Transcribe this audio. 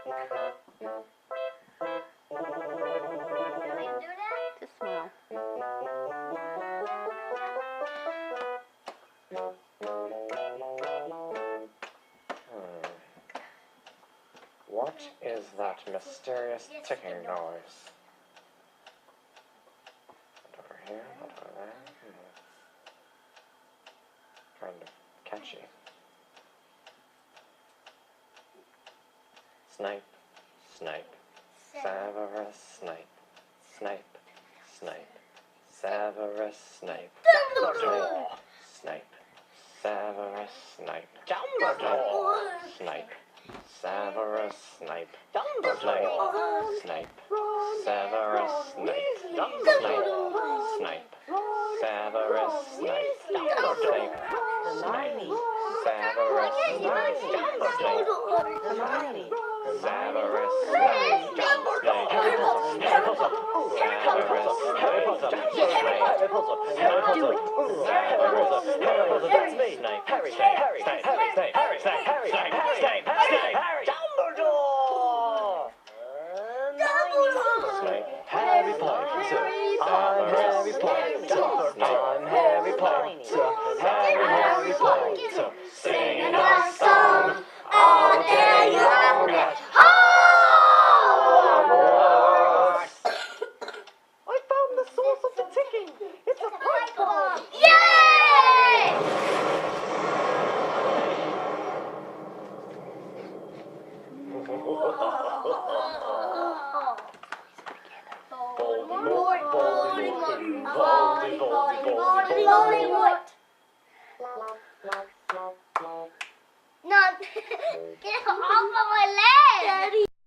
do that? Just smile. What is that mysterious ticking noise? Not over here, not over there. Kind of catchy. Snipe, Snipe, Severus Snape, Snape, Snape, Severus Snape, Dumbledore! Snape, Severus Snape, Dumbledore, Snape, Severus Snape, Dumbledore, Snape, Severus Snape, Dumbledore, Snape, Severus Snape, Dumbledore, Snape, Severus Snape, Dumbledore, Hermione. Severus Snape, Dumbledore, Harry Potter! Harry Potter, do it. That's me. Harry, Dumbledore. Harry Potter. I'm Harry Potter. I'm Harry Potter. Harry Potter. Singing a song all day long at Hogwarts. I found the source of the ticking. It's a pipe bomb. Yay! Voldemort! None. Get off of my leg!